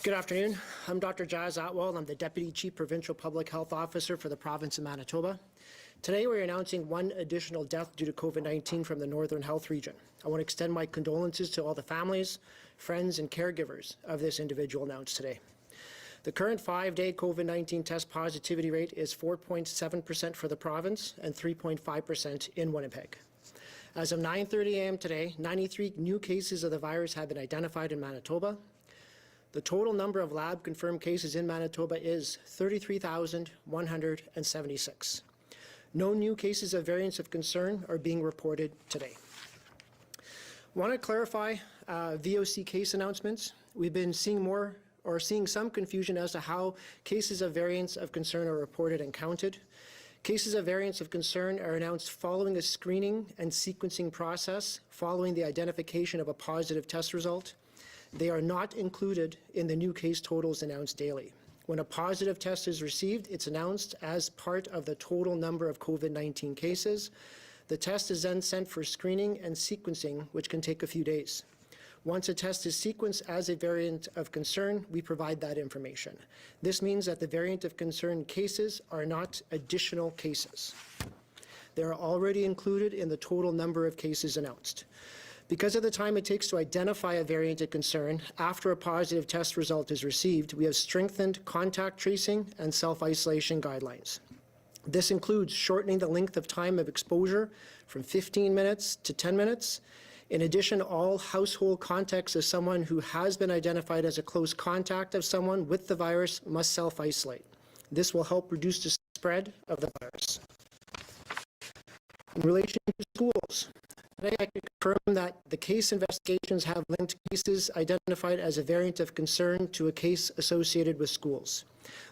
Good afternoon. I'm Dr. Jazz Atwal. I'm the Deputy Chief Provincial Public Health Officer for the province of Manitoba. Today we're announcing one additional death due to COVID-19 from the Northern Health Region. I want to extend my condolences to all the families, friends and caregivers of this individual announced today. The current 5-day COVID-19 test positivity rate is 4.7% for the province and 3.5% in Winnipeg. As of 9:30 a.m. today, 93 new cases of the virus have been identified in Manitoba. The total number of lab-confirmed cases in Manitoba is 33,176. No new cases of variants of concern are being reported today. I want to clarify VOC case announcements. We've been seeing some confusion as to how cases of variants of concern are reported and counted. Cases of variants of concern are announced following a screening and sequencing process following the identification of a positive test result. They are not included in the new case totals announced daily. When a positive test is received, it's announced as part of the total number of COVID-19 cases. The test is then sent for screening and sequencing, which can take a few days. Once a test is sequenced as a variant of concern, we provide that information. This means that the variant of concern cases are not additional cases. They are already included in the total number of cases announced. Because of the time it takes to identify a variant of concern after a positive test result is received, we have strengthened contact tracing and self-isolation guidelines. This includes shortening the length of time of exposure from 15 minutes to 10 minutes. In addition, all household contacts of someone who has been identified as a close contact of someone with the virus must self-isolate. This will help reduce the spread of the virus. In relation to schools, today I can confirm that the case investigations have linked cases identified as a variant of concern to a case associated with schools.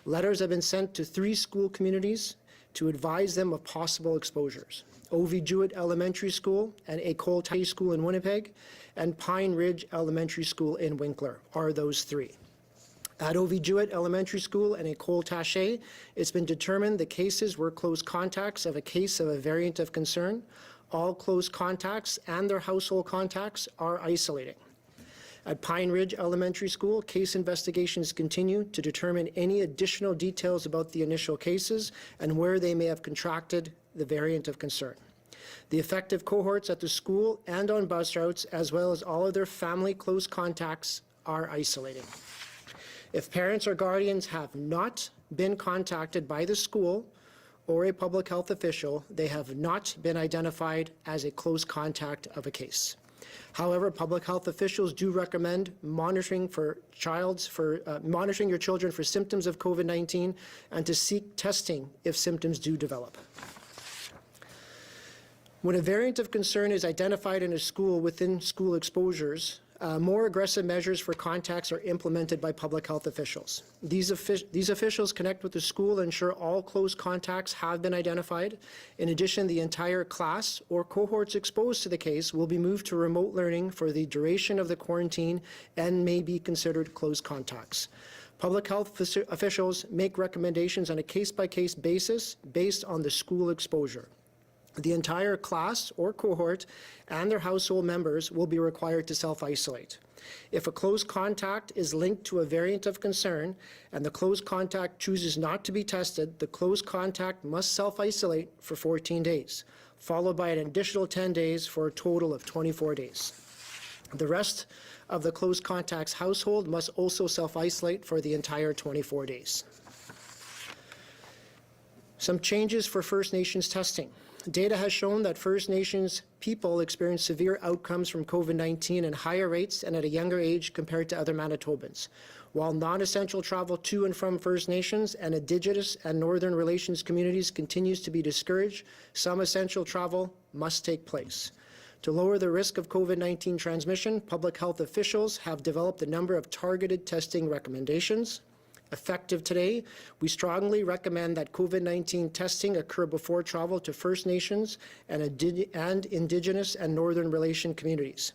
Letters have been sent to 3 school communities to advise them of possible exposures: O.V. Jewett Elementary School and Atwal School in Winnipeg, and Pine Ridge Elementary School in Winkler are those 3. At O.V. Jewett Elementary School and Atwal Taché, it's been determined the cases were close contacts of a case of a variant of concern. All close contacts and their household contacts are isolating. At Pine Ridge Elementary School, case investigations continue to determine any additional details about the initial cases and where they may have contracted the variant of concern. The affected cohorts at the school and on bus routes, as well as all of their family close contacts, are isolating. If parents or guardians have not been contacted by the school or a public health official, they have not been identified as a close contact of a case. However, public health officials do recommend monitoring your children for symptoms of COVID-19 and to seek testing if symptoms do develop. When a variant of concern is identified in a school within school exposures, more aggressive measures for contacts are implemented by public health officials. These officials connect with the school and ensure all close contacts have been identified. In addition, the entire class or cohorts exposed to the case will be moved to remote learning for the duration of the quarantine and may be considered close contacts. Public health officials make recommendations on a case-by-case basis based on the school exposure. The entire class or cohort and their household members will be required to self-isolate. If a close contact is linked to a variant of concern and the close contact chooses not to be tested, the close contact must self-isolate for 14 days, followed by an additional 10 days for a total of 24 days. The rest of the close contact's household must also self-isolate for the entire 24 days. Some changes for First Nations testing. Data has shown that First Nations people experience severe outcomes from COVID-19 in higher rates and at a younger age compared to other Manitobans. While non-essential travel to and from First Nations and Indigenous and Northern Relations communities continues to be discouraged, some essential travel must take place. To lower the risk of COVID-19 transmission, public health officials have developed a number of targeted testing recommendations. Effective today, we strongly recommend that COVID-19 testing occur before travel to First Nations and Indigenous and Northern Relation communities,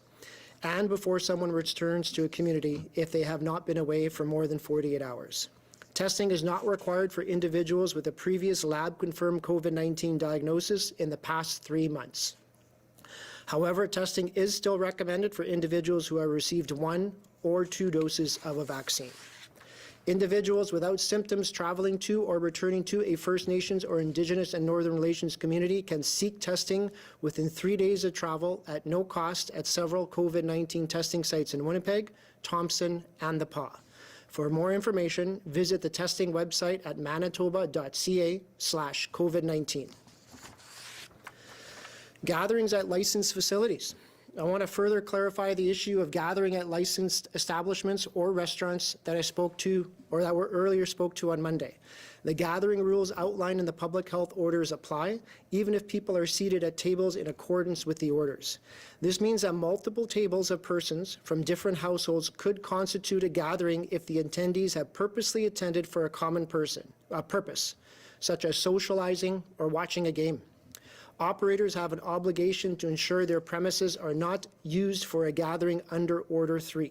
and before someone returns to a community if they have not been away for more than 48 hours. Testing is not required for individuals with a previous lab-confirmed COVID-19 diagnosis in the past 3 months. However, testing is still recommended for individuals who have received 1 or 2 doses of a vaccine. Individuals without symptoms traveling to or returning to a First Nations or Indigenous and Northern Relations community can seek testing within 3 days of travel at no cost at several COVID-19 testing sites in Winnipeg, Thompson, and the PA. For more information, visit the testing website at manitoba.ca/COVID-19. Gatherings at licensed facilities. I want to further clarify the issue of gathering at licensed establishments or restaurants that I spoke to, or that were earlier spoke to on Monday. The gathering rules outlined in the public health orders apply, even if people are seated at tables in accordance with the orders. This means that multiple tables of persons from different households could constitute a gathering if the attendees have purposely attended for a common purpose, such as socializing or watching a game. Operators have an obligation to ensure their premises are not used for a gathering under Order 3.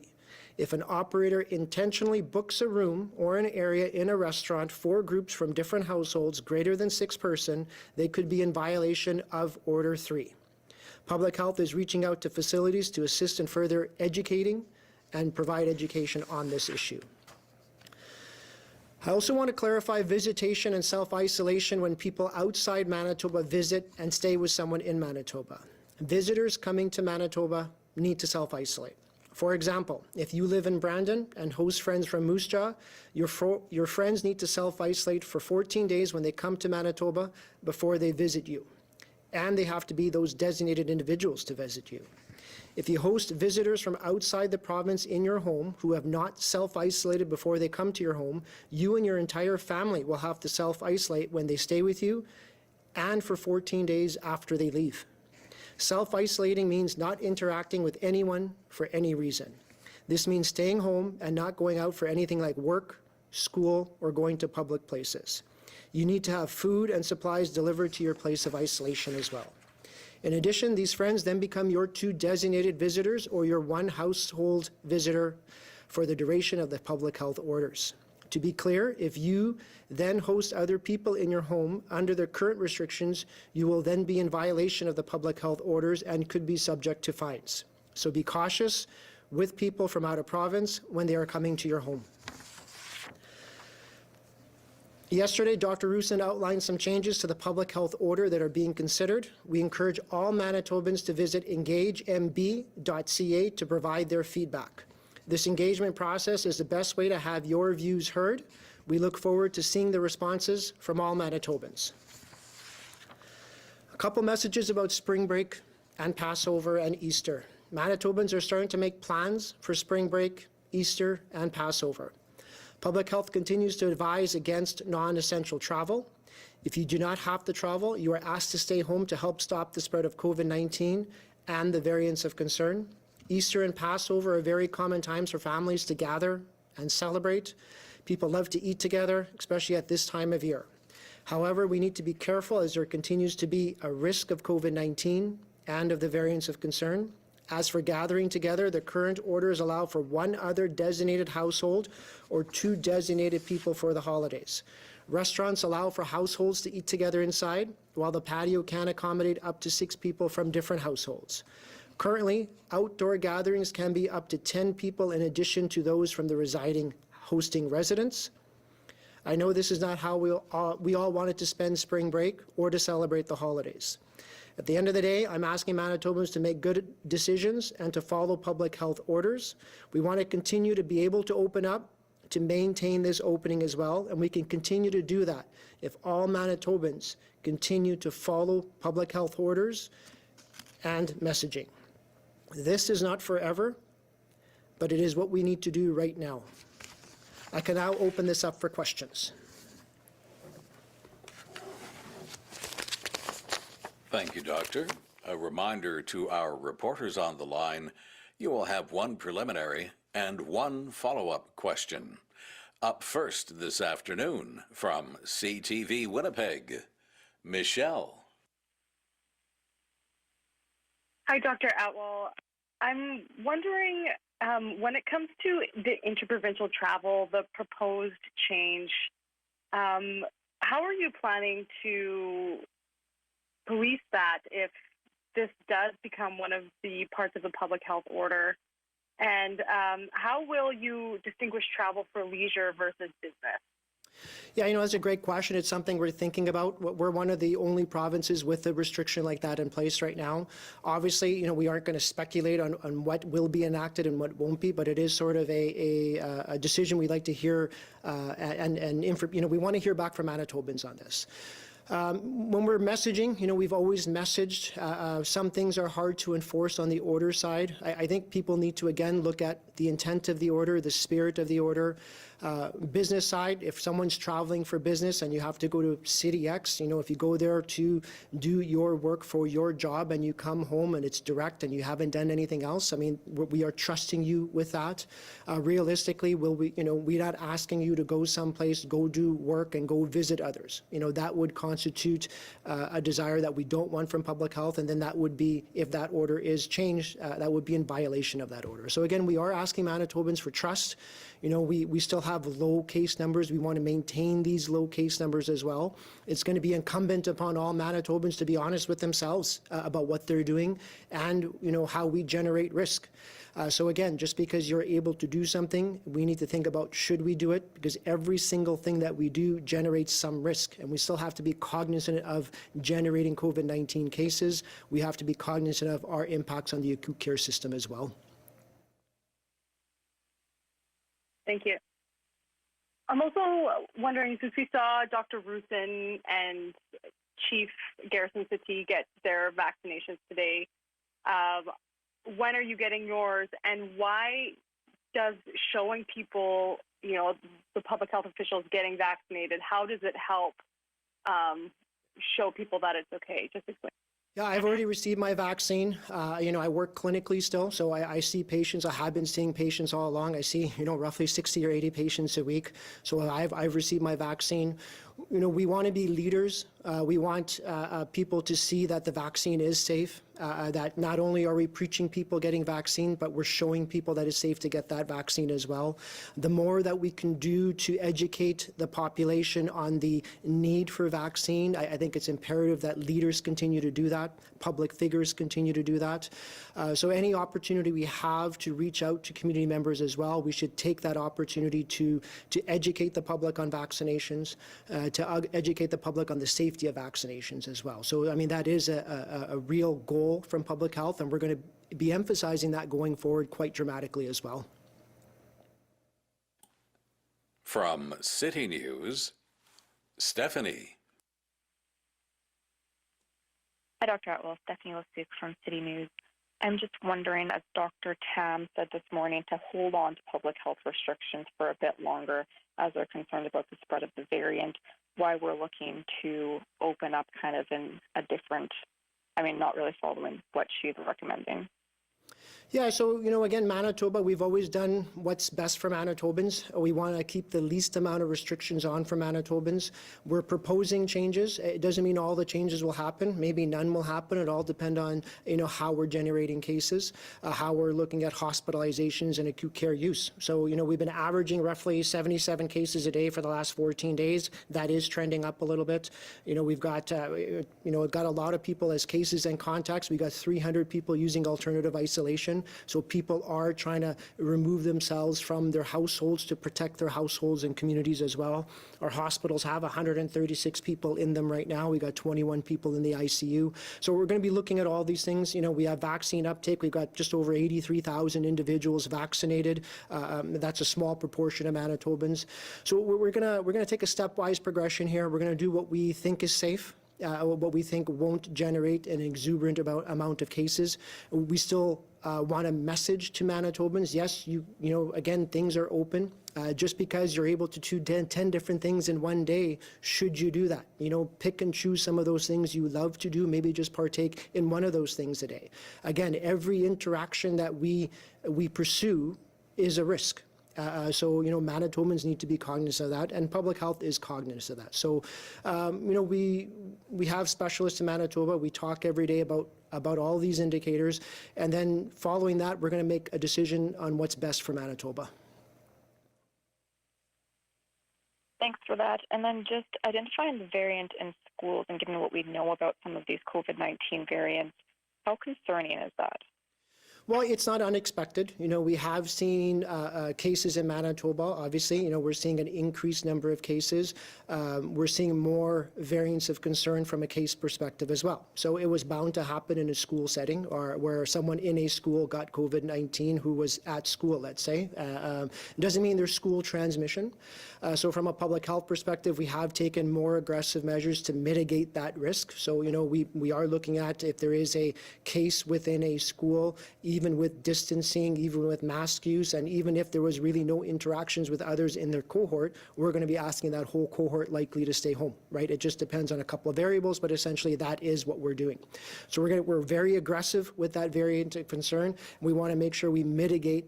If an operator intentionally books a room or an area in a restaurant for groups from different households greater than 6 persons, they could be in violation of Order 3. Public Health is reaching out to facilities to assist in further educating and provide education on this issue. I also want to clarify visitation and self-isolation when people outside Manitoba visit and stay with someone in Manitoba. Visitors coming to Manitoba need to self-isolate. For example, if you live in Brandon and host friends from Moose Jaw, your friends need to self-isolate for 14 days when they come to Manitoba before they visit you. And they have to be those designated individuals to visit you. If you host visitors from outside the province in your home who have not self-isolated before they come to your home, you and your entire family will have to self-isolate when they stay with you and for 14 days after they leave. Self-isolating means not interacting with anyone for any reason. This means staying home and not going out for anything like work, school, or going to public places. You need to have food and supplies delivered to your place of isolation as well. In addition, these friends then become your 2 designated visitors or your 1 household visitor for the duration of the public health orders. To be clear, if you then host other people in your home under the current restrictions, you will then be in violation of the public health orders and could be subject to fines. So be cautious with people from out of province when they are coming to your home. Yesterday, Dr. Roussin outlined some changes to the public health order that are being considered. We encourage all Manitobans to visit engagemb.ca to provide their feedback. This engagement process is the best way to have your views heard. We look forward to seeing the responses from all Manitobans. A couple messages about spring break and Passover and Easter. Manitobans are starting to make plans for spring break, Easter, and Passover. Public Health continues to advise against non-essential travel. If you do not have to travel, you are asked to stay home to help stop the spread of COVID-19 and the variants of concern. Easter and Passover are very common times for families to gather and celebrate. People love to eat together, especially at this time of year. However, we need to be careful as there continues to be a risk of COVID-19 and of the variants of concern. As for gathering together, the current orders allow for 1 other designated household or 2 designated people for the holidays. Restaurants allow for households to eat together inside, while the patio can accommodate up to 6 people from different households. Currently, outdoor gatherings can be up to 10 people in addition to those from the residing hosting residents. I know this is not how we all wanted to spend spring break or to celebrate the holidays. At the end of the day, I'm asking Manitobans to make good decisions and to follow public health orders. We want to continue to be able to open up, to maintain this opening as well, and we can continue to do that if all Manitobans continue to follow public health orders and messaging. This is not forever, but it is what we need to do right now. I can now open this up for questions. Thank you, Doctor. A reminder to our reporters on the line, you will have 1 preliminary and 1 follow-up question. Up first this afternoon from CTV Winnipeg, Michelle. Hi, Dr. Atwal. I'm wondering, when it comes to the interprovincial travel, the proposed change, how are you planning to police that if this does become one of the parts of the public health order? And how will you distinguish travel for leisure versus business? Yeah, that's a great question. It's something we're thinking about. We're one of the only provinces with a restriction like that in place right now. Obviously, we aren't going to speculate on what will be enacted and what won't be, but it is sort of a decision we'd like to hear, we want to hear back from Manitobans on this. When we're messaging, we've always messaged. Some things are hard to enforce on the order side. I think people need to, again, look at the intent of the order, the spirit of the order. Business side, if someone's traveling for business and you have to go to City X, if you go there to do your work for your job and you come home and it's direct and you haven't done anything else, we are trusting you with that. Realistically, we're not asking you to go someplace, go do work and go visit others. That would constitute a desire that we don't want from public health, and then that would be, if that order is changed, that would be in violation of that order. So again, we are asking Manitobans for trust. We still have low case numbers. We want to maintain these low case numbers as well. It's going to be incumbent upon all Manitobans to be honest with themselves about what they're doing and, how we generate risk. So again, just because you're able to do something, we need to think about, should we do it? Because every single thing that we do generates some risk, and we still have to be cognizant of generating COVID-19 cases. We have to be cognizant of our impacts on the acute care system as well. Thank you. I'm also wondering, since we saw Dr. Rusin and Chief Garrison City get their vaccinations today, when are you getting yours, and why does showing people, the public health officials getting vaccinated, how does it help show people that it's okay? Just explain. Yeah, I've already received my vaccine. I work clinically still, so I see patients. I have been seeing patients all along. I see, roughly 60 or 80 patients a week. So I've received my vaccine. We want to be leaders. We want people to see that the vaccine is safe, that not only are we preaching people getting vaccine, but we're showing people that it's safe to get that vaccine as well. The more that we can do to educate the population on the need for vaccine, I think it's imperative that leaders continue to do that, public figures continue to do that. So any opportunity we have to reach out to community members as well, we should take that opportunity to educate the public on vaccinations, to educate the public on the safety of vaccinations as well. So, that is a real goal from public health, and we're going to be emphasizing that going forward quite dramatically as well. From City News, Stephanie. Hi, Dr. Atwal. Stephanie Lasuk from City News. I'm just wondering, as Dr. Tam said this morning, to hold on to public health restrictions for a bit longer as they're concerned about the spread of the variant, why we're looking to open up kind of in a different, not really following what she's recommending. Yeah, so, again, Manitoba, we've always done what's best for Manitobans. We want to keep the least amount of restrictions on for Manitobans. We're proposing changes. It doesn't mean all the changes will happen. Maybe none will happen. It all depends on, how we're generating cases, how we're looking at hospitalizations and acute care use. So, we've been averaging roughly 77 cases a day for the last 14 days. That is trending up a little bit. We've got, got a lot of people as cases and contacts. We got 300 people using alternative isolation. So people are trying to remove themselves from their households to protect their households and communities as well. Our hospitals have 136 people in them right now. We got 21 people in the ICU. So we're going to be looking at all these things. We have vaccine uptake. We've got just over 83,000 individuals vaccinated. That's a small proportion of Manitobans. So we're going to take a stepwise progression here. We're going to do what we think is safe. What we think won't generate an exuberant amount of cases. We still want a message to Manitobans. Yes, again, things are open. Just because you're able to do 10 different things in one day, should you do that? Pick and choose some of those things you love to do. Maybe just partake in one of those things a day. Again, every interaction that we pursue is a risk. So, Manitobans need to be cognizant of that, and public health is cognizant of that. So, we have specialists in Manitoba. We talk every day about all these indicators, and then following that, we're going to make a decision on what's best for Manitoba. Thanks for that. And then just identifying the variant in schools and given what we know about some of these COVID-19 variants, how concerning is that? Well, it's not unexpected. We have seen cases in Manitoba, obviously. We're seeing an increased number of cases. We're seeing more variants of concern from a case perspective as well. So it was bound to happen in a school setting or where someone in a school got COVID-19 who was at school, let's say. Doesn't mean there's school transmission. So from a public health perspective, we have taken more aggressive measures to mitigate that risk. So, we are looking at if there is a case within a school, even with distancing, even with mask use, and even if there was really no interactions with others in their cohort, we're going to be asking that whole cohort likely to stay home, right? It just depends on a couple of variables, but essentially that is what we're doing. So we're very aggressive with that variant of concern. We want to make sure we mitigate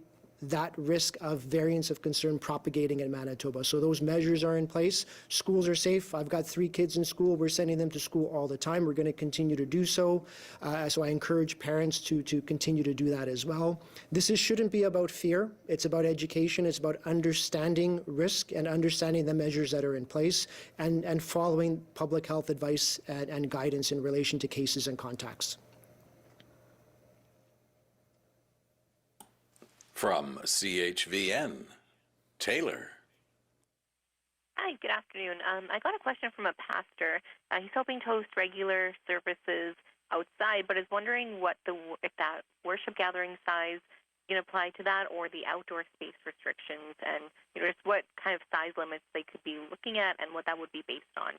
that risk of variants of concern propagating in Manitoba. So those measures are in place. Schools are safe. I've got 3 kids in school. We're sending them to school all the time. We're going to continue to do so. So I encourage parents to continue to do that as well. This shouldn't be about fear. It's about education. It's about understanding risk and understanding the measures that are in place and following public health advice and guidance in relation to cases and contacts. From CHVN, Taylor. Hi, good afternoon. I got a question from a pastor. He's hoping to host regular services outside, but is wondering if that worship gathering size can apply to that or the outdoor space restrictions and just what kind of size limits they could be looking at and what that would be based on.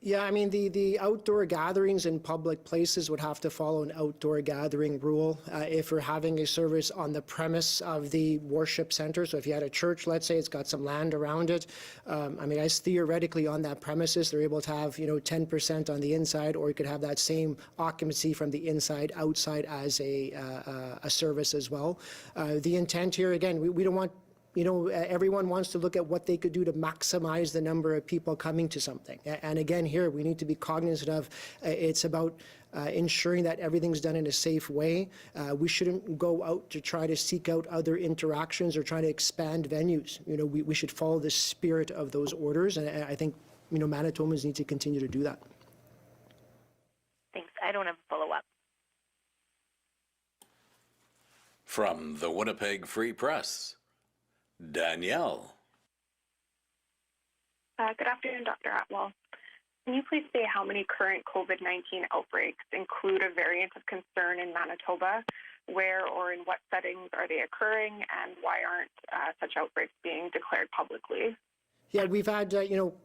Yeah, I mean, the outdoor gatherings in public places would have to follow an outdoor gathering rule. If we're having a service on the premise of the worship center, so if you had a church, let's say it's got some land around it, as theoretically on that premises, they're able to have, 10% on the inside, or you could have that same occupancy from the inside outside as a service as well. The intent here, again, we don't want everyone wants to look at what they could do to maximize the number of people coming to something. And again, here, we need to be cognizant of it's about ensuring that everything's done in a safe way. We shouldn't go out to try to seek out other interactions or try to expand venues. We should follow the spirit of those orders. And I think, Manitobans need to continue to do that. Thanks. I don't have a follow-up. From the Winnipeg Free Press, Danielle. Good afternoon, Dr. Atwal. Can you please say how many current COVID-19 outbreaks include a variant of concern in Manitoba? Where or in what settings are they occurring, and why aren't such outbreaks being declared publicly? Yeah, we've had,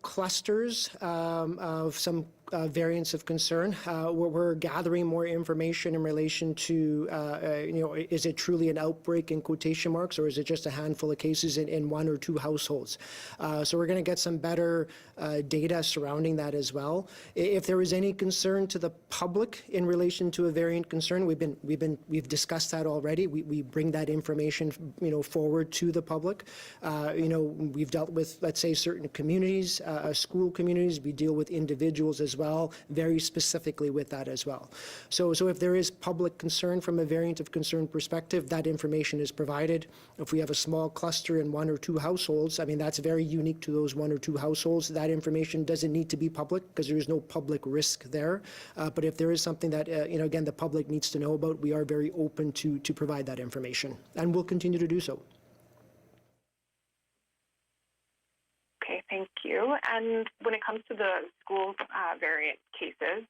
clusters of some variants of concern. We're gathering more information in relation to, is it truly an outbreak in quotation marks, or is it just a handful of cases in 1 or 2 households? So we're going to get some better data surrounding that as well. If there is any concern to the public in relation to a variant concern, we've discussed that already. We bring that information, forward to the public. We've dealt with, let's say, certain communities, school communities. We deal with individuals as well, very specifically with that as well. So if there is public concern from a variant of concern perspective, that information is provided. If we have a small cluster in 1 or 2 households, that's very unique to those 1 or 2 households. That information doesn't need to be public because there is no public risk there. But if there is something that, again, the public needs to know about, we are very open to provide that information, and we'll continue to do so. Okay, thank you. And when it comes to the school variant cases,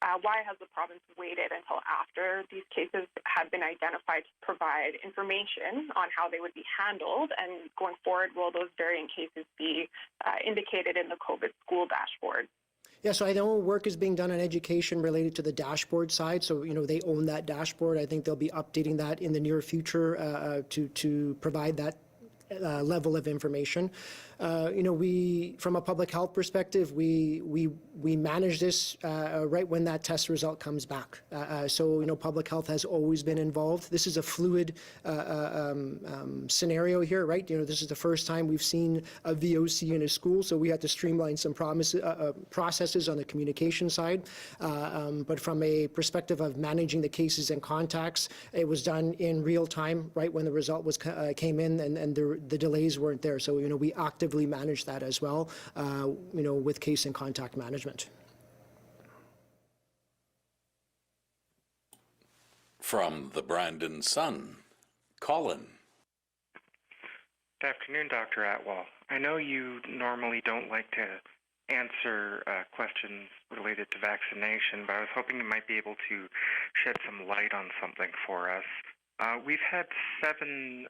why has the province waited until after these cases have been identified to provide information on how they would be handled? And going forward, will those variant cases be indicated in the COVID school dashboard? Yeah, so I know work is being done on education related to the dashboard side. So, they own that dashboard. I think they'll be updating that in the near future to provide that level of information. We, from a public health perspective, we manage this right when that test result comes back. So, public health has always been involved. This is a fluid scenario here, right? This is the first time we've seen a VOC in a school, so we had to streamline some processes on the communication side. But from a perspective of managing the cases and contacts, it was done in real time, right when the result came in, and the delays weren't there. So, we actively manage that as well, with case and contact management. From the Brandon Sun, Colin. Good afternoon, Dr. Atwal. I know you normally don't like to answer questions related to vaccination, but I was hoping you might be able to shed some light on something for us. We've had 7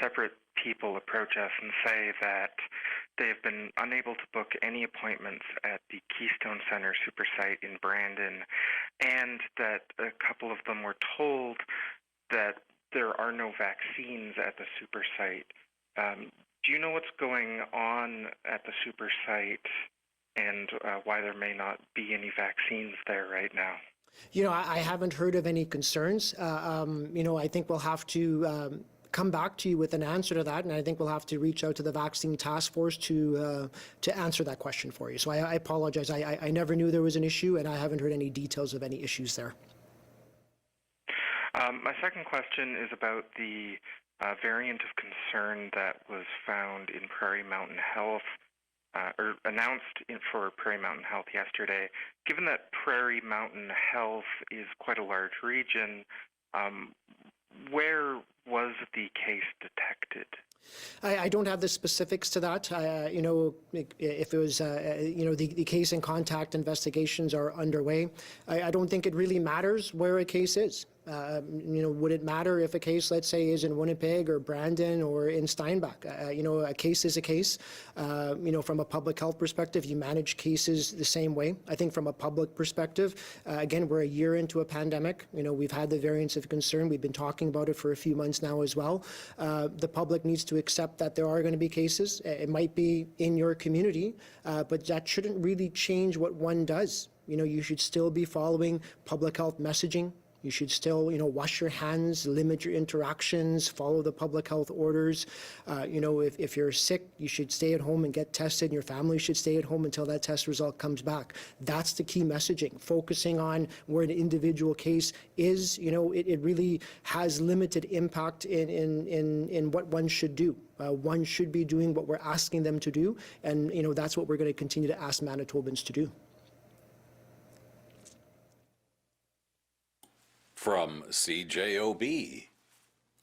separate people approach us and say that they have been unable to book any appointments at the Keystone Center super site in Brandon, and that a couple of them were told that there are no vaccines at the super site. Do you know what's going on at the super site and why there may not be any vaccines there right now? I haven't heard of any concerns. I think we'll have to come back to you with an answer to that, and I think we'll have to reach out to the vaccine task force to answer that question for you. So I apologize. I never knew there was an issue, and I haven't heard any details of any issues there. My second question is about the variant of concern that was found in Prairie Mountain Health, or announced for Prairie Mountain Health yesterday. Given that Prairie Mountain Health is quite a large region, where was the case detected? I don't have the specifics to that. If it was, the case and contact investigations are underway. I don't think it really matters where a case is. Would it matter if a case, let's say, is in Winnipeg or Brandon or in Steinbach? A case is a case. From a public health perspective, you manage cases the same way. I think from a public perspective, again, we're a year into a pandemic. We've had the variants of concern. We've been talking about it for a few months now as well. The public needs to accept that there are going to be cases. It might be in your community, but that shouldn't really change what one does. You should still be following public health messaging. You should still, wash your hands, limit your interactions, follow the public health orders. If you're sick, you should stay at home and get tested, and your family should stay at home until that test result comes back. That's the key messaging. Focusing on where an individual case is, it really has limited impact in what one should do. One should be doing what we're asking them to do, and that's what we're going to continue to ask Manitobans to do. From CJOB,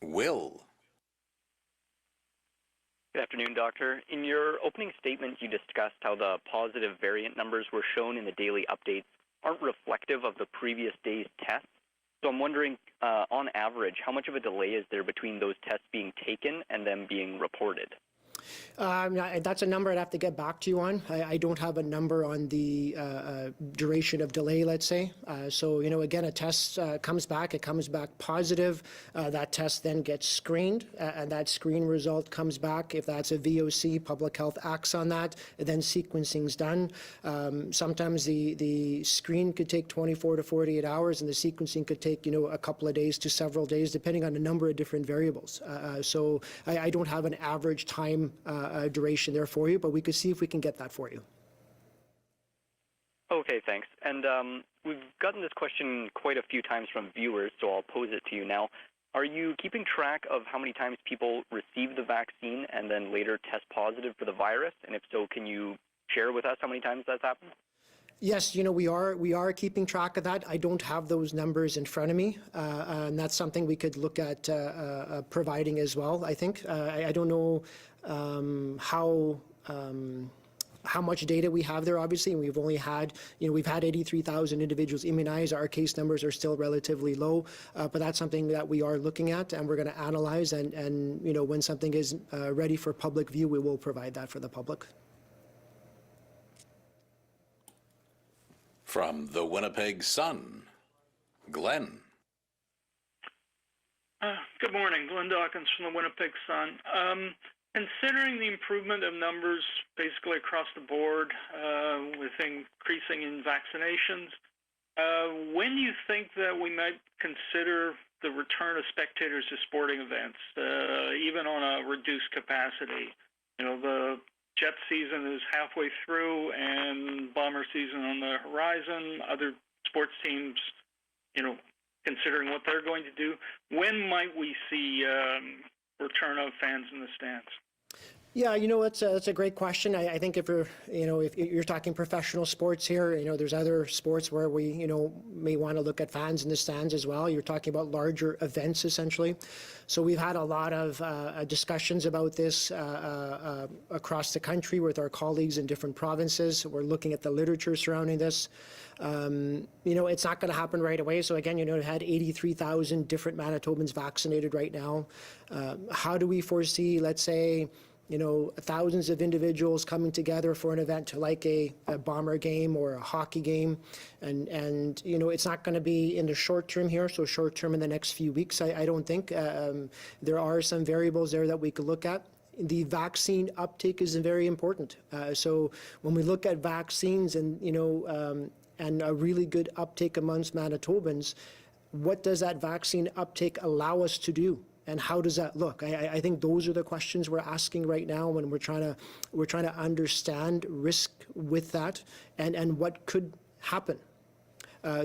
Will. Good afternoon, Doctor. In your opening statement, you discussed how the positive variant numbers were shown in the daily updates aren't reflective of the previous day's tests. So I'm wondering, on average, how much of a delay is there between those tests being taken and them being reported? That's a number I'd have to get back to you on. I don't have a number on the duration of delay, let's say. Again, a test comes back, it comes back positive. That test then gets screened, and that screen result comes back. If that's a VOC, public health acts on that, then sequencing's done. Sometimes the screen could take 24 to 48 hours, and the sequencing could take, a couple of days to several days, depending on a number of different variables. So I don't have an average time duration there for you, but we could see if we can get that for you. Okay, thanks. And we've gotten this question quite a few times from viewers, so I'll pose it to you now. Are you keeping track of how many times people receive the vaccine and then later test positive for the virus? And if so, can you share with us how many times that's happened? Yes, we are keeping track of that. I don't have those numbers in front of me, and that's something we could look at providing as well, I think. I don't know how much data we have there, obviously, and we've only had, we've had 83,000 individuals immunized. Our case numbers are still relatively low, but that's something that we are looking at, and we're going to analyze, and when something is ready for public view, we will provide that for the public. From the Winnipeg Sun, Glenn. Good morning. Glenn Dawkins from the Winnipeg Sun. Considering the improvement of numbers basically across the board with increasing in vaccinations, when do you think that we might consider the return of spectators to sporting events, even on a reduced capacity? The jet season is halfway through and bomber season on the horizon. Other sports teams, considering what they're going to do. When might we see return of fans in the stands? Yeah, that's a great question. I think if you're talking professional sports here, there's other sports where we, may want to look at fans in the stands as well. You're talking about larger events, essentially. So we've had a lot of discussions about this across the country with our colleagues in different provinces. We're looking at the literature surrounding this. It's not going to happen right away. So again, we've had 83,000 different Manitobans vaccinated right now. How do we foresee, let's say, thousands of individuals coming together for an event like a Bomber game or a hockey game. And it's not going to be in the short term here, so short term in the next few weeks, I don't think. There are some variables there that we could look at. The vaccine uptake is very important. So when we look at vaccines and, and a really good uptake amongst Manitobans, what does that vaccine uptake allow us to do? And how does that look? I think those are the questions we're asking right now when we're trying to understand risk with that and what could happen.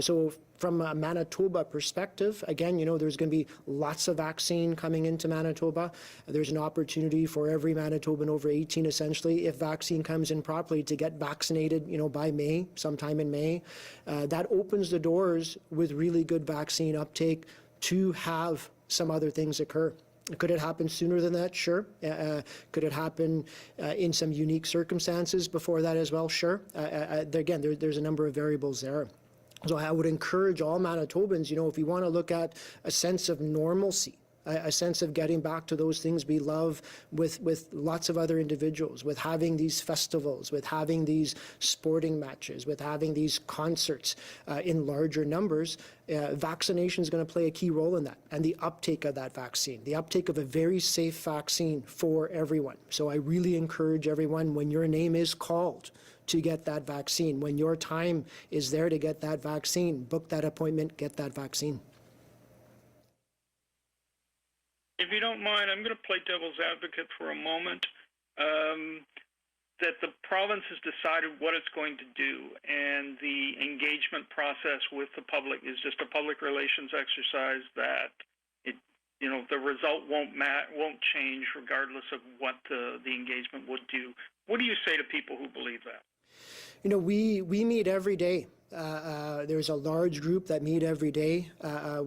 So from a Manitoba perspective, again, there's going to be lots of vaccine coming into Manitoba. There's an opportunity for every Manitoban over 18, essentially, if vaccine comes in properly, to get vaccinated, by May, sometime in May. That opens the doors with really good vaccine uptake to have some other things occur. Could it happen sooner than that? Sure. Could it happen in some unique circumstances before that as well? Sure. Again, there's a number of variables there. So I would encourage all Manitobans, if you want to look at a sense of normalcy, a sense of getting back to those things we love with lots of other individuals, with having these festivals, with having these sporting matches, with having these concerts in larger numbers, vaccination is going to play a key role in that, and the uptake of that vaccine, the uptake of a very safe vaccine for everyone. So I really encourage everyone, when your name is called, to get that vaccine. When your time is there to get that vaccine, book that appointment, get that vaccine. If you don't mind, I'm going to play devil's advocate for a moment. That the province has decided what it's going to do, and the engagement process with the public is just a public relations exercise that the result won't change regardless of what the engagement would do. What do you say to people who believe that? We meet every day. There's a large group that meet every day.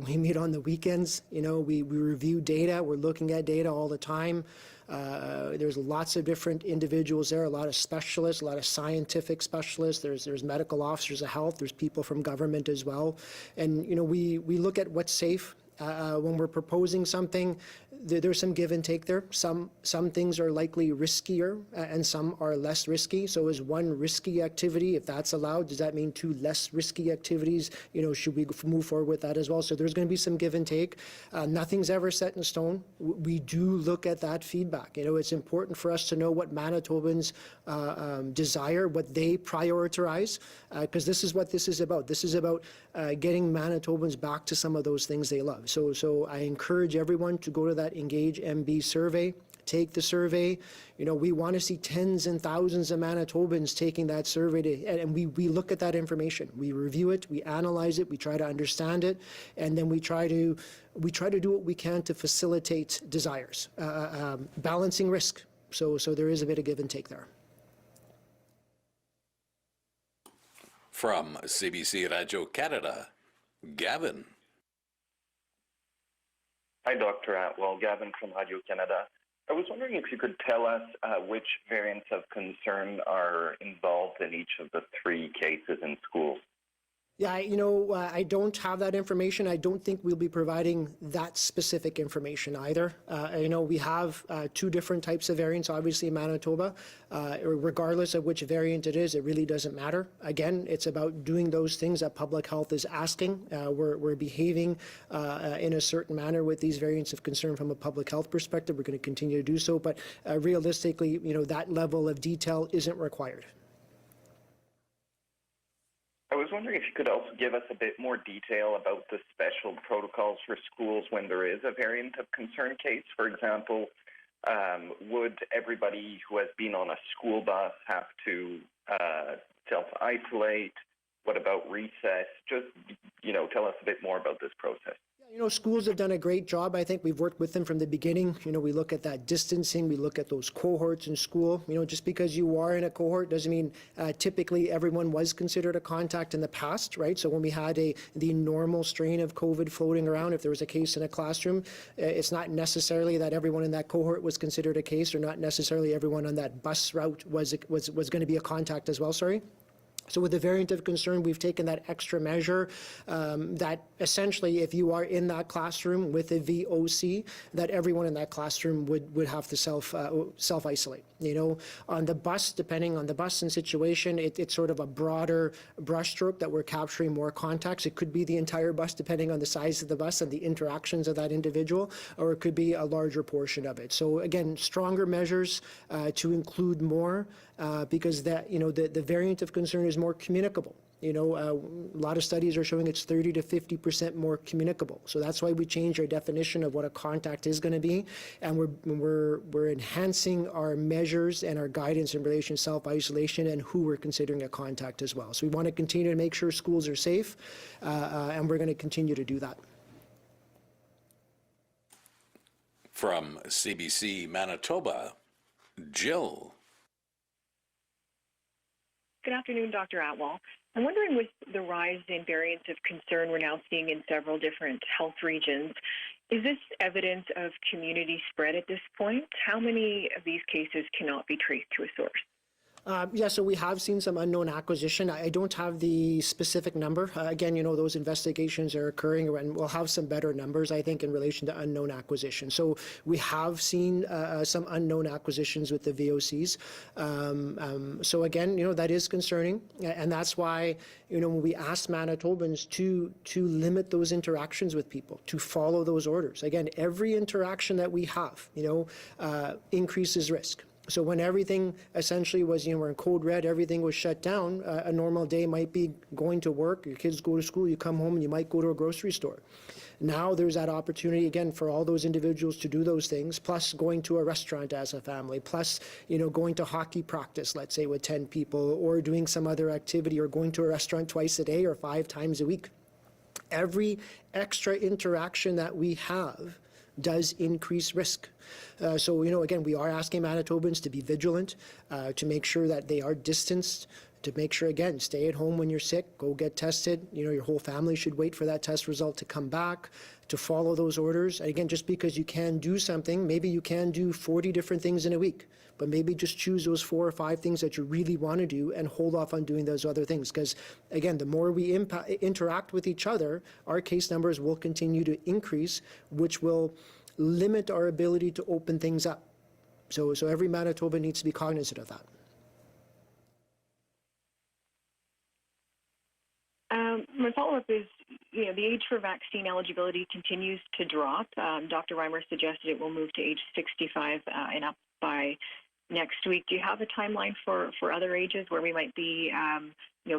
We meet on the weekends. We review data. We're looking at data all the time. There's lots of different individuals there, a lot of specialists, a lot of scientific specialists. There's medical officers of health. There's people from government as well. And, we look at what's safe. When we're proposing something, there's some give and take there. Some things are likely riskier and some are less risky. So is one risky activity, if that's allowed, does that mean two less risky activities? Should we move forward with that as well? So there's going to be some give and take. Nothing's ever set in stone. We do look at that feedback. It's important for us to know what Manitobans desire, what they prioritize, because this is what this is about. This is about getting Manitobans back to some of those things they love. So I encourage everyone to go to that Engage MB survey, take the survey. We want to see tens and thousands of Manitobans taking that survey, and we look at that information. We review it, we analyze it, we try to understand it, and then we try to do what we can to facilitate desires, balancing risk. So there is a bit of give and take there. From CBC Radio Canada, Gavin. Hi, Dr. Atwal. Gavin from Radio Canada. I was wondering if you could tell us which variants of concern are involved in each of the three cases in schools. Yeah, I don't have that information. I don't think we'll be providing that specific information either. We have two different types of variants, obviously, in Manitoba. Regardless of which variant it is, it really doesn't matter. Again, it's about doing those things that public health is asking. We're behaving in a certain manner with these variants of concern from a public health perspective. We're going to continue to do so, but realistically, that level of detail isn't required. I was wondering if you could also give us a bit more detail about the special protocols for schools when there is a variant of concern case. For example, would everybody who has been on a school bus have to self-isolate? What about recess? Just, tell us a bit more about this process. Schools have done a great job. I think we've worked with them from the beginning. We look at that distancing, we look at those cohorts in school. Just because you are in a cohort doesn't mean typically everyone was considered a contact in the past, right? So when we had the normal strain of COVID floating around, if there was a case in a classroom, it's not necessarily that everyone in that cohort was considered a case, or not necessarily everyone on that bus route was going to be a contact as well, sorry. So with the variant of concern, we've taken that extra measure that essentially if you are in that classroom with a VOC, that everyone in that classroom would have to self-isolate. On the bus, depending on the bus and situation, it's sort of a broader brushstroke that we're capturing more contacts. It could be the entire bus depending on the size of the bus and the interactions of that individual, or it could be a larger portion of it. So again, stronger measures to include more because the variant of concern is more communicable. A lot of studies are showing it's 30 to 50% more communicable. So that's why we changed our definition of what a contact is going to be, and we're enhancing our measures and our guidance in relation to self-isolation and who we're considering a contact as well. So we want to continue to make sure schools are safe, and we're going to continue to do that. From CBC Manitoba, Jill. Good afternoon, Dr. Atwal. I'm wondering, with the rise in variants of concern we're now seeing in several different health regions, is this evidence of community spread at this point? How many of these cases cannot be traced to a source? So we have seen some unknown acquisition. I don't have the specific number. Again, those investigations are occurring, and we'll have some better numbers, I think, in relation to unknown acquisition. So we have seen some unknown acquisitions with the VOCs. So again, that is concerning, and that's why, when we ask Manitobans to limit those interactions with people, to follow those orders. Again, every interaction that we have, increases risk. So when everything essentially was, we're in code red, everything was shut down, a normal day might be going to work, your kids go to school, you come home and you might go to a grocery store. Now there's that opportunity, again, for all those individuals to do those things, plus going to a restaurant as a family, plus, going to hockey practice, let's say, with 10 people, or doing some other activity, or going to a restaurant twice a day or 5 times a week. Every extra interaction that we have does increase risk. So, again, we are asking Manitobans to be vigilant, to make sure that they are distanced, to make sure, again, stay at home when you're sick, go get tested. Your whole family should wait for that test result to come back, to follow those orders. And again, just because you can do something, maybe you can do 40 different things in a week, but maybe just choose those 4 or 5 things that you really want to do and hold off on doing those other things. Because again, the more we interact with each other, our case numbers will continue to increase, which will limit our ability to open things up. So every Manitoban needs to be cognizant of that. My follow-up is, the age for vaccine eligibility continues to drop. Dr. Reimer suggested it will move to age 65 and up by next week. Do you have a timeline for other ages where we might be,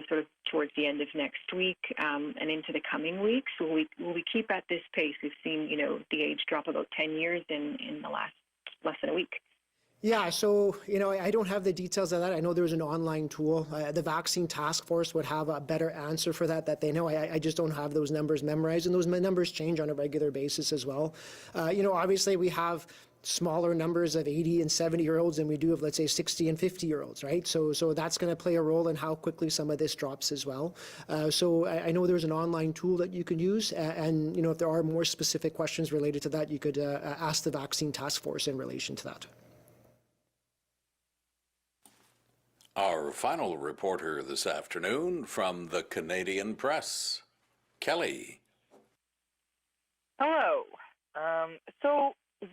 sort of towards the end of next week and into the coming weeks? Will we keep at this pace? We've seen, the age drop about 10 years in the last less than a week. Yeah, so, I don't have the details of that. I know there's an online tool. The vaccine task force would have a better answer for that they know. I just don't have those numbers memorized, and those numbers change on a regular basis as well. Obviously we have smaller numbers of 80 and 70-year-olds than we do of, let's say, 60 and 50-year-olds, right? So that's going to play a role in how quickly some of this drops as well. So I know there's an online tool that you can use, and, if there are more specific questions related to that, you could ask the vaccine task force in relation to that. Our final reporter this afternoon from the Canadian Press, Kelly. Hello. So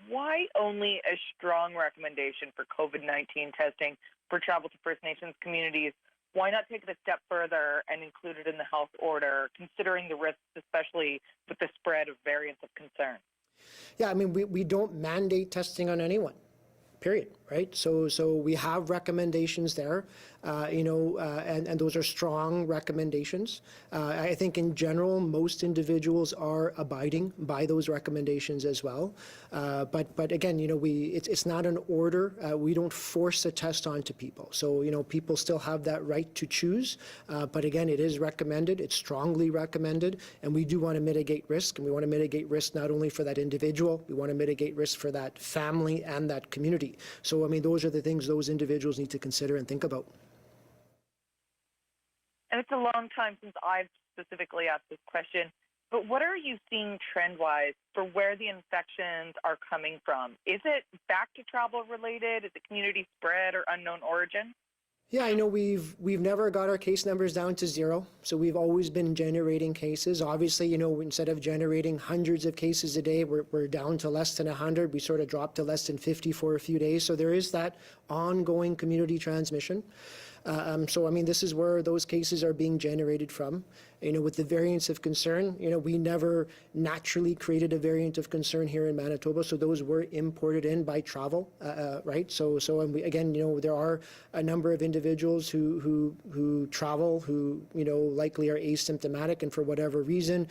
why only a strong recommendation for COVID-19 testing for travel to First Nations communities? Why not take it a step further and include it in the health order, considering the risks, especially with the spread of variants of concern? Yeah, we don't mandate testing on anyone. period, right? So we have recommendations there, and those are strong recommendations. I think in general, most individuals are abiding by those recommendations as well. But again, it's not an order. We don't force a test onto people. So, people still have that right to choose. But again, it is recommended. It's strongly recommended. And we do want to mitigate risk. And we want to mitigate risk not only for that individual, we want to mitigate risk for that family and that community. So, those are the things those individuals need to consider and think about. And it's a long time since I've specifically asked this question, but what are you seeing trend-wise for where the infections are coming from? Is it back to travel related? Is it community spread or unknown origin? Yeah, I know we've never got our case numbers down to zero, so we've always been generating cases. Obviously, instead of generating hundreds of cases a day, we're down to less than 100. We sort of dropped to less than 50 for a few days. So there is that ongoing community transmission. So, this is where those cases are being generated from. With the variants of concern, we never naturally created a variant of concern here in Manitoba, so those were imported in by travel, right? So again, there are a number of individuals who travel, who, likely are asymptomatic and for whatever reason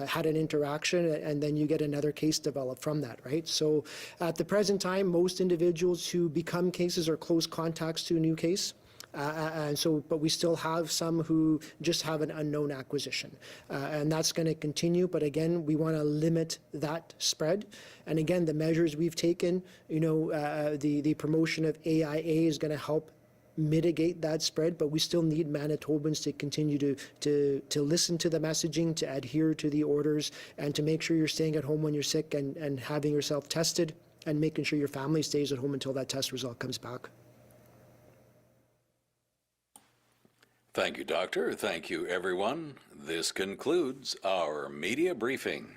had an interaction, and then you get another case developed from that, right? So at the present time, most individuals who become cases are close contacts to a new case. But we still have some who just have an unknown acquisition. And that's going to continue. But again, we want to limit that spread. And again, the measures we've taken, the promotion of AIA is going to help mitigate that spread, but we still need Manitobans to continue to listen to the messaging, to adhere to the orders, and to make sure you're staying at home when you're sick and having yourself tested, and making sure your family stays at home until that test result comes back. Thank you, Doctor. Thank you, everyone. This concludes our media briefing.